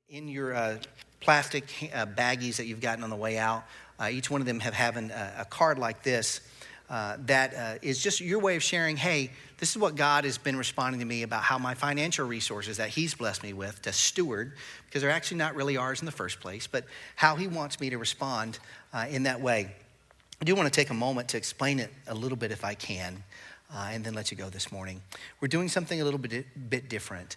In your plastic baggies that you've gotten on the way out, each one of them have having a card like this that is just your way of sharing, hey, this is what God has been responding to me about how my financial resources that he's blessed me with to steward, because they're actually not really ours in the first place, but how he wants me to respond in that way. I do want to take a moment to explain it a little bit if I can, and then let you go this morning. We're doing something a little bit different.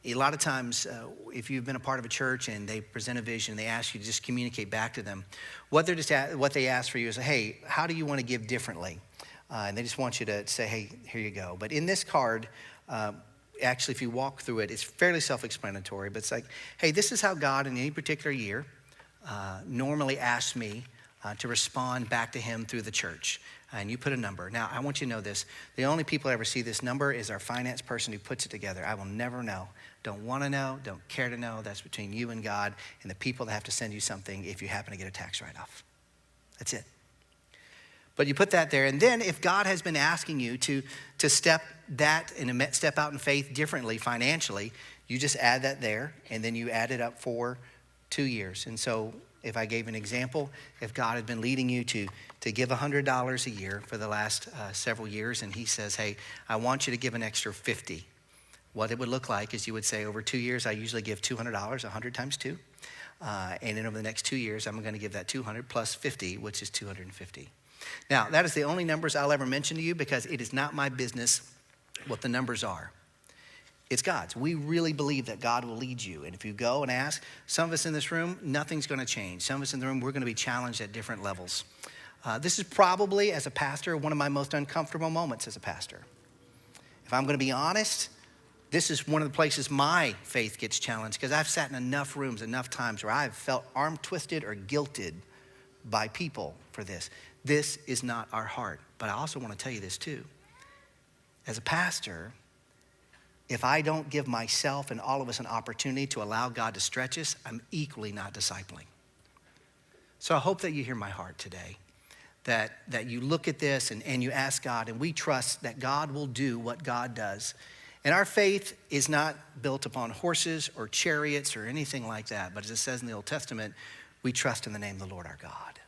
A lot of times, if you've been a part of a church and they present a vision, they ask you to just communicate back to them. What they ask for you is, hey, how do you want to give differently? And they just want you to say, hey, here you go. But in this card, actually, if you walk through it, it's fairly self-explanatory. But it's like, hey, this is how God in any particular year normally asks me to respond back to him through the church. And you put a number. Now, I want you to know this. The only people ever see this number is our finance person who puts it together. I will never know. Don't want to know. Don't care to know. That's between you and God and the people that have to send you something if you happen to get a tax write-off. That's it. But you put that there. And then if God has been asking you to step out in faith differently financially, you just add that there. And then you add it up for 2 years. And so if I gave an example, if God had been leading you to give $100 a year for the last several years, and he says, hey, I want you to give an extra 50. What it would look like is you would say, over 2 years, I usually give $200, 100 times 2. And then over the next 2 years, I'm going to give that 200 plus 50, which is 250. Now, that is the only numbers I'll ever mention to you because it is not my business what the numbers are. It's God's. We really believe that God will lead you. And if you go and ask, some of us in this room, nothing's going to change. Some of us in the room, we're going to be challenged at different levels. This is probably, as a pastor, one of my most uncomfortable moments as a pastor. If I'm going to be honest, this is one of the places my faith gets challenged because I've sat in enough rooms, enough times where I've felt arm twisted or guilted by people for this. This is not our heart. But I also want to tell you this too. As a pastor, if I don't give myself and all of us an opportunity to allow God to stretch us, I'm equally not discipling. So I hope that you hear my heart today, that you look at this and you ask God, and we trust that God will do what God does. And our faith is not built upon horses or chariots or anything like that, but as it says in the Old Testament, we trust in the name of the Lord our God.